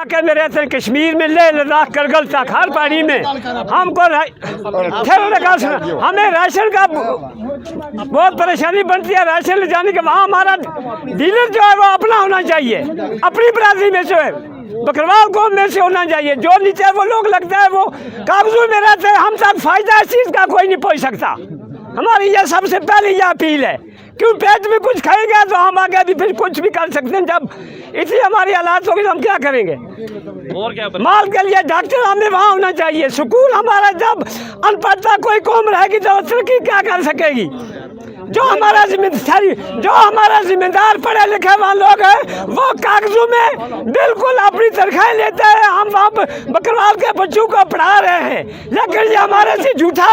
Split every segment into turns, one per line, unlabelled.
इलाके में रहते हैं, कश्मीर में ले लद्दाख करगिल तक हर पहाड़ी में हमको हमें राशन का बहुत परेशानी बनती है। राशन ले जाने के वहाँ हमारा डीलर जो है वो अपना होना चाहिए, अपनी बरादरी में से बकरवाल कौम में से होना चाहिए। जो नीचे वो लोग लगता है वो कागजों में रहते हैं, हम तक फायदा इस चीज़ का कोई नहीं पहुँच सकता। हमारी यह सबसे पहले यह अपील है, क्यों पेट में कुछ खाएंगे तो हम आगे भी फिर कुछ भी कर सकते हैं। जब इतनी हमारी हालात होगी तो हम क्या करेंगे?
और क्या
माल के लिए डॉक्टर हमें वहाँ होना चाहिए। स्कूल हमारा, जब अनपढ़ता कोई कौम रहेगी तो तरक्की क्या कर सकेगी? जो हमारा जिम्मेदार पढ़े लिखे वहाँ लोग हैं वो कागजों में बिल्कुल अपनी तनख्वाह लेते हैं। हम वहाँ बकरवाल के बच्चों को पढ़ा रहे हैं, लेकिन ये हमारे से झूठा।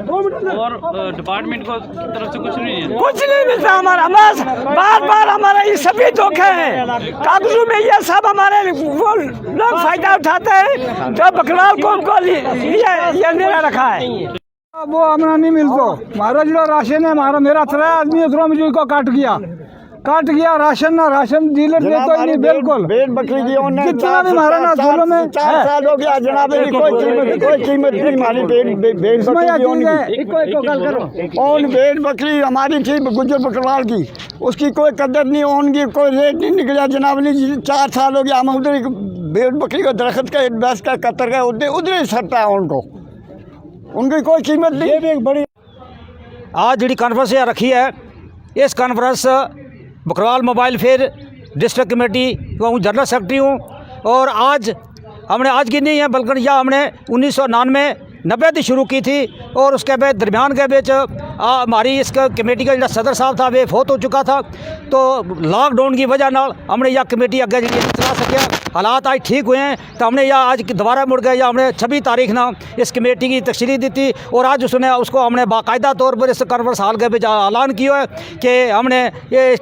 और डिपार्टमेंट को तरफ से कुछ नहीं है,
कुछ नहीं मिलता हमारा। बार बार हमारा ये सभी धोखे हैं, कागजों में ये सब हमारे वो लोग फायदा उठाते हैं जो बकरवाल कौम को ये मेरा रखा है।
वो हमारा नहीं मिलता। हमारा जो राशन है, हमारा मेरा 3 आदमी उधरों में को काट गया राशन ना राशन डीलर देता ही नहीं बिल्कुल।
भेड़ बकरी की
कितना भी मारा ना जुल्म में
4 साल हो गया जनाब, कोई कीमत नहीं हमारी भेड़ बकरी हमारी थी गुजर बकरवाल की, उसकी कोई कदर नहीं होगी, कोई रेट नहीं निकला जनाब। 4 साल हो गया हम उधर भेड़ बकरी का दरख्त का बस का कतर का उधर ही सरता है, उनकी कोई कीमत नहीं। ये भी एक बड़ी
आज जी कॉन्फ्रेंस रखी है, इस conference Bakarwal mobile fair district committee का हूँ जनरल सेक्रेटरी हूँ। और आज हमने आज की नहीं है बल्कि यह हमने 1999 थी शुरू की थी। और उसके बाद दरमियान के बीच हमारी इस कमेटी का जो सदर साहब था वे फौत हो चुका था, तो लॉकडाउन की वजह नाल हमने यह कमेटी अगे जी चला सकिया। हालात आज ठीक हुए हैं तो हमने यह आज दोबारा मुड़ गए, या हमने 26 तारीख ना इस कमेटी की तशरीह दी थी। और आज उसको हमने बाकायदा तौर पर इस कॉन्फ्रेंस हाल के बीच ऐलान किया है कि हमने ये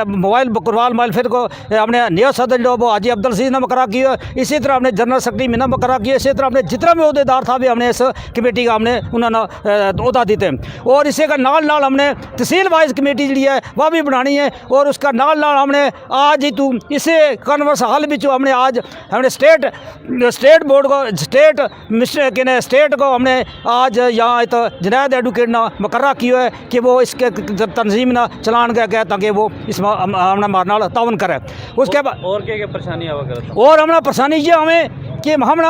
मोबाइल बकरवाल मोबाइल फेयर को हमने नया सदर जो वो हाजी अब्दुल अजीज ने मुकर्रर किया। इसी तरह हमने जनरल सेक्रेटरी मीना मुकर्रर किया। इसी तरह हमने जितना भी अहदेदार था भी हमने इस कमेटी का हमने उन्होंने अहदा दिते। और इसी का नाल हमने तहसील वाइज कमेटी जी है वह भी बनानी है। और उसका नाल हमने आज ही तू इसे कॉन्फ्रेंस हाल भी हमने आज हमने स्टेट बोर्ड को स्टेट को हमने आज यहाँ तो जुनैद एडवोकेट ना मुकर्रर किया है कि वो इसके तंजीम ना चलान गया ताकि वो इसमें हमने मारना ताउन करे। उसके बाद
और क्या परेशानी
और हमने परेशानी ये हमें कि हमने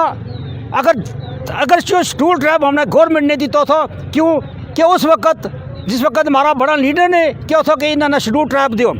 अगर जो स्टूल ट्रैप हमने गवर्नमेंट ने दी तो था, क्यों कि उस वक्त जिस वक्त हमारा बड़ा लीडर ने क्या था कि इन्होंने शेड्यूल ट्राइब दियो,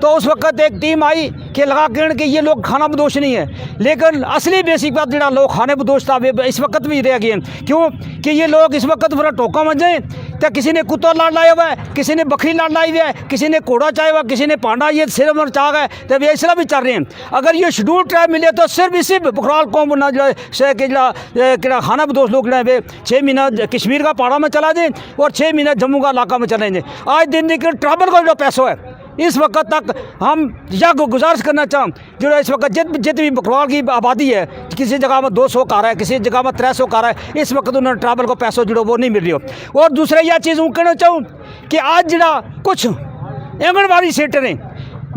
तो उस वक्त एक टीम आई कि लगा के ये लोग खाना बदोश नहीं है। लेकिन असली बेसिक बात जो लोग खाने बदोश था वे इस वक्त भी रह गए। क्यों कि ये लोग इस वक्त पूरा टोका मच जाए तो किसी ने कुत्ता लाड लाया हुआ है, किसी ने बकरी लाड लाई हुई है, किसी ने घोड़ा चाहे हुआ, किसी ने पांडा ये सिर्फ और चाह है, तो वे इसलिए भी चल रहे हैं। अगर ये शेड्यूल ट्राइब मिले तो सिर्फ इसी बकरवाल कौम जो खाना बदोश लोग वे 6 महीना कश्मीर का पहाड़ा में चला जाए और 6 महीना जम्मू का इलाका में चले जाए। आज दिन के ट्रैवल का जो पैसा है इस वक्त तक हम यह गुजारिश करना चाहें जो इस वक्त जितनी भी बकरवाल की आबादी है, किसी जगह में 200 कार है, किसी जगह में 300 कार है, इस वक्त उन्होंने ट्रैवल को पैसा जो वो नहीं मिल रही हो। और दूसरा यह चीज़ हूँ कहना चाहूँ कि आज जरा कुछ आंगनबाड़ी सेंटर हैं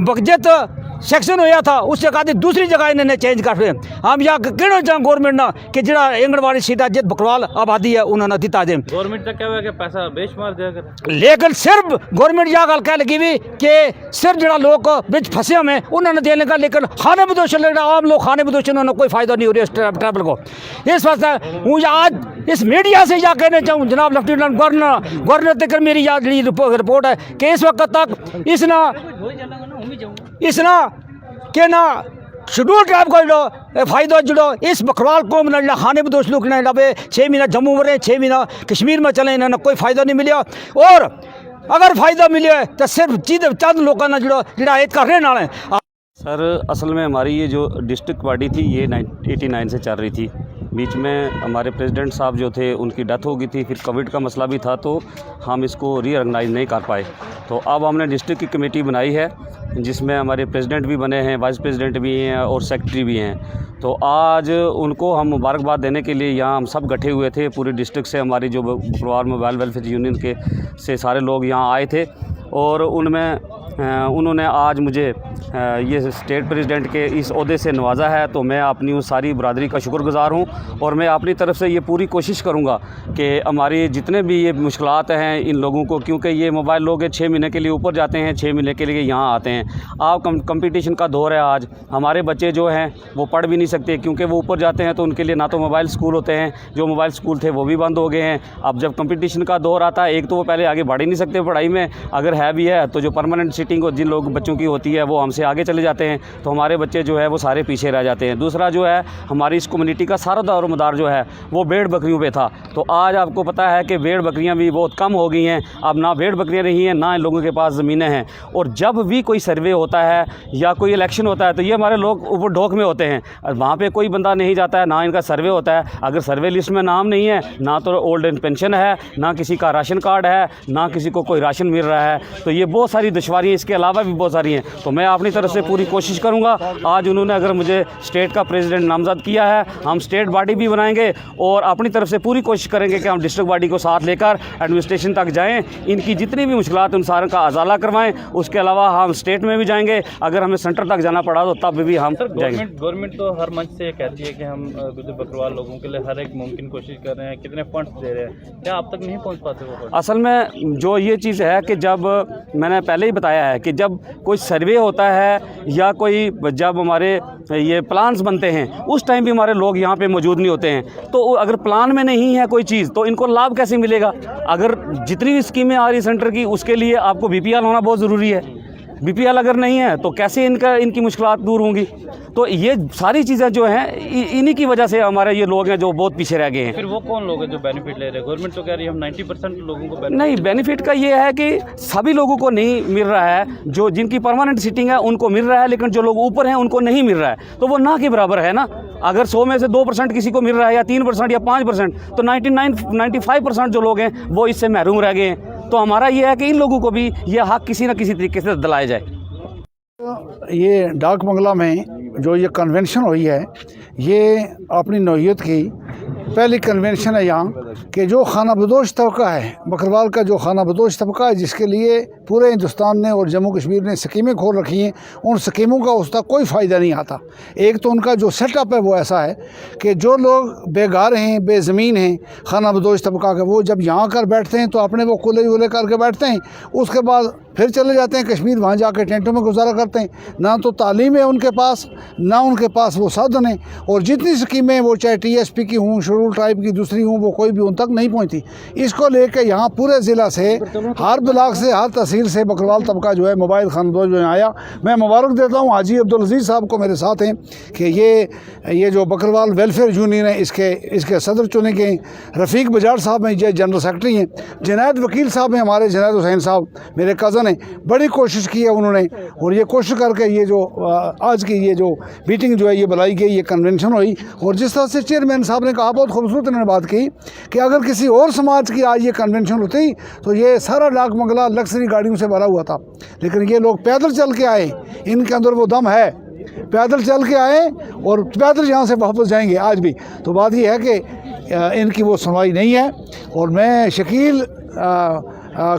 बगजत सेक्शन होया था उस जगह की दूसरी जगह इन्होंने चेंज कर रहे हैं। हम यहाँ कहना चाहें गवर्नमेंट ना कि जरा आंगनबाड़ी सीटा जित बकरवाल आबादी है उन्होंने दिता जाए।
गवर्नमेंट तक क्या हुआ कि पैसा बेशुमार दिया कर,
लेकिन सिर्फ गवर्नमेंट यह गल कह लगी भी कि सिर्फ जो लोग बिच फंसे हुए उन्होंने देने का, लेकिन खाने बदोश आम लोग खाने बदोश उन्होंने कोई फायदा नहीं हो रहा इस ट्रैवल को। इस वास्ते हूँ आज इस मीडिया से यह कहना चाहूँ जनाब लेफ्टिनेंट गवर्नर तक मेरी याद रिपोर्ट है कि इस वक्त तक इसना के ना शेड्यूल ट्राइब को जो फायदा जुड़ो इस बकरवाल कौम ने खाने बदोश लोग ने 6 महीना जम्मू में रहे, 6 महीना कश्मीर में चले, इन्होंने कोई फायदा नहीं मिला। और अगर फायदा मिले तो सिर्फ चंद लोगों ने जो एक कर रहे है।
सर असल में हमारी ये जो डिस्ट्रिक्ट पार्टी थी ये 89 से चल रही थी। बीच में हमारे प्रेसिडेंट साहब जो थे उनकी डेथ हो गई थी, फिर कोविड का मसला भी था तो हम इसको रीऑर्गेनाइज नहीं कर पाए। तो अब हमने डिस्ट्रिक्ट की कमेटी बनाई है जिसमें हमारे प्रेसिडेंट भी बने हैं, वाइस प्रेसिडेंट भी हैं और सेक्रेटरी भी हैं। तो आज उनको हम मुबारकबाद देने के लिए यहाँ हम सब इकट्ठे हुए थे। पूरे डिस्ट्रिक्ट से हमारी जो बकरवाल मोबाइल वेलफेयर यूनियन के से सारे लोग यहाँ आए थे और उनमें उन्होंने आज मुझे ये स्टेट प्रेसिडेंट के इस ओहदे से नवाजा है, तो मैं अपनी उस सारी बरादरी का शुक्रगुज़ार हूँ। और मैं अपनी तरफ से ये पूरी कोशिश करूँगा कि हमारी जितने भी ये मुश्किलात हैं इन लोगों को, क्योंकि ये मोबाइल लोग 6 महीने के लिए ऊपर जाते हैं, 6 महीने के लिए यहाँ आते हैं। आप कंपटीशन का दौर है आज, हमारे बच्चे जो हैं वो पढ़ भी नहीं सकते, क्योंकि वो ऊपर जाते हैं तो उनके लिए ना तो मोबाइल स्कूल होते हैं, जो मोबाइल स्कूल थे वो भी बंद हो गए हैं। अब जब कंपटीशन का दौर आता है, एक तो वो पहले आगे बढ़ ही नहीं सकते पढ़ाई में, अगर है भी है तो जो परमानेंट सीटिंग जिन लोग बच्चों की होती है वो हमसे आगे चले जाते हैं, तो हमारे बच्चे जो है वो सारे पीछे रह जाते हैं। दूसरा जो है, हमारी इस कम्युनिटी का सारा दारो मदार जो है वो भेड़ बकरियों पे था, तो आज आपको पता है कि भेड़ बकरियां भी बहुत कम हो गई हैं। अब ना भेड़ बकरियां रही हैं, ना इन लोगों के पास ज़मीनें हैं। और जब भी कोई सर्वे होता है या कोई इलेक्शन होता है तो ये हमारे लोग ऊपर ढोक में होते हैं, वहाँ पे कोई बंदा नहीं जाता है, ना इनका सर्वे होता है। अगर सर्वे लिस्ट में नाम नहीं है, ना तो ओल्ड एज पेंशन है, ना किसी का राशन कार्ड है, ना किसी को कोई राशन मिल रहा है, तो ये बहुत सारी दुश्वारियाँ इसके अलावा भी बहुत सारी हैं। तो मैं अपनी तरफ से पूरी कोशिश करूँगा। आज उन्होंने अगर मुझे स्टेट का प्रेसिडेंट नामज़द किया है, हम स्टेट बॉडी भी बनाएंगे और अपनी तरफ से पूरी कोशिश करेंगे कि हम डिस्ट्रिक्ट बॉडी को साथ लेकर एडमिनिस्ट्रेशन तक जाएं, इनकी जितनी भी मुश्किलात उन सारों का अजाला करवाएं। उसके अलावा हम स्टेट में भी जाएंगे, अगर हमें सेंटर तक जाना पड़ा तो तब भी हम जाएंगे।
गवर्नमेंट तो हर मंच से कहती है कि हम गुजर बकरवाल लोगों के लिए हर एक मुमकिन कोशिश कर रहे हैं, कितने फंड्स दे रहे हैं, क्या आप तक नहीं पहुंच पाते वो फंड?
असल में जो ये चीज़ है कि जब मैंने पहले ही बताया है कि जब कोई सर्वे होता है या कोई जब हमारे ये प्लान्स बनते हैं, उस टाइम भी हमारे लोग यहाँ पे मौजूद नहीं होते हैं। तो अगर प्लान में नहीं है कोई चीज़ तो इनको लाभ कैसे मिलेगा? अगर जितनी भी स्कीमें आ रही सेंटर की, उसके लिए आपको BPL होना बहुत ज़रूरी है। BPL अगर नहीं है तो कैसे इनकी मुश्किलात दूर होंगी? तो ये सारी चीज़ें जो हैं इन्हीं की वजह से हमारे ये लोग हैं जो बहुत पीछे रह गए हैं।
फिर वो कौन लोग हैं जो बेनिफिट ले रहे हैं? गवर्नमेंट तो कह रही है हम 90% लोगों को
नहीं, बेनिफिट का ये है कि सभी लोगों को नहीं मिल रहा है। जो जिनकी परमानेंट सीटिंग है उनको मिल रहा है, लेकिन जो लोग ऊपर हैं उनको नहीं मिल रहा है, तो वो ना के बराबर है ना। अगर 100 में से 2% किसी को मिल रहा है या 3% या 5%, तो 95% जो लोग हैं वो इससे महरूम रह गए हैं। तो हमारा ये है कि इन लोगों को भी ये हक किसी न किसी तरीके से दिलाया जाए।
ये डाक बंगला में जो ये कन्वेंशन हुई है, ये अपनी नौइयत की पहली कन्वेंशन है यहाँ कि जो खाना बदोश तबका है, बकरवाल का जो खाना बदोश तबका है, जिसके लिए पूरे हिंदुस्तान ने और जम्मू कश्मीर ने स्कीमें खोल रखी हैं, उन स्कीमों का उसका कोई फ़ायदा नहीं आता। एक तो उनका जो सेटअप है वो ऐसा है कि जो लोग बेगार हैं, बेज़मीन हैं, खाना बदोश तबका के, वो जब यहाँ कर बैठते हैं तो अपने वो कुले वुले करके बैठते हैं, उसके बाद फिर चले जाते हैं कश्मीर, वहाँ जाके टेंटों में गुजारा करते हैं। ना तो तालीम है उनके पास, ना उनके पास वो साधन है, और जितनी स्कीमें वो चाहे TSP की हों, शेड्यूल ट्राइब की दूसरी हों, वो कोई भी उन तक नहीं पहुँचती। इसको लेकर यहाँ पूरे ज़िला से, हर ब्लॉक से, हर तहसील से बकरवाल तबका जो है मोबाइल खानदोज में आया। मैं मुबारक देता हूँ हाजी अब्दुल अजीज़ साहब को, मेरे साथ हैं, कि ये जो बकरवाल वेलफेयर यूनियन है इसके सदर चुने गए। रफ़ीक बजाज साहब हैं, जनरल सेक्रेटरी हैं। जुनैद वकील साहब हैं हमारे, जुनैद हुसैन साहब मेरे कज़न हैं। बड़ी कोशिश की है उन्होंने, और ये कोशिश करके ये जो आज की ये जो मीटिंग जो है ये बुलाई गई, ये कन्वेंशन हुई। और जिस तरह से चेयरमैन साहब ने कहा, बहुत खूबसूरत उन्होंने बात की कि अगर किसी और समाज की आज ये कन्वेंशन होती तो ये सारा डाक बंगला लग्जरी गाड़ियों से भरा हुआ था, लेकिन ये लोग पैदल चल के आए, इनके अंदर वो दम है, पैदल चल के आए और पैदल यहाँ से वापस जाएंगे आज भी। तो बात ये है कि इनकी वो सुनवाई नहीं है। और मैं शकील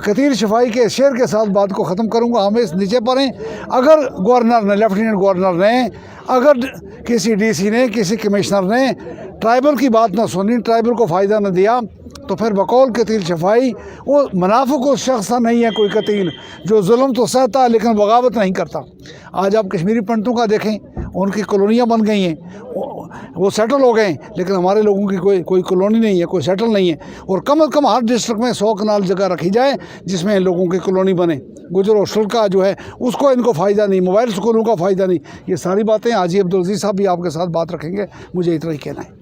कतीर शफाई के शेर के साथ बात को ख़त्म करूँगा। हम इस नीचे पर हैं, अगर गवर्नर ने, लेफ्टिनेंट गवर्नर ने, अगर किसी DC ने, किसी कमिश्नर ने ट्राइबल की बात ना सुनी, ट्राइबल को फ़ायदा न दिया, तो फिर बकौल कतील शफाई वो मुनाफिक उस शख्स का नहीं है कोई कतील जो जुल्म तो सहता है लेकिन बगावत नहीं करता। आज आप कश्मीरी पंडितों का देखें, उनकी कॉलोनियाँ बन गई हैं, वो सेटल हो गए, लेकिन हमारे लोगों की कोई कॉलोनी नहीं है, कोई सेटल नहीं है। और कम से कम हर डिस्ट्रिक्ट में 100 कनाल जगह रखी जाए जिसमें इन लोगों की कॉलोनी बने। गुजर और शुल्क का जो है उसको इनको फ़ायदा नहीं, मोबाइल स्कूलों का फ़ायदा नहीं। ये सारी बातें हाजी अब्दुल अजीज़ साहब भी आपके साथ बात रखेंगे, मुझे इतना ही कहना है।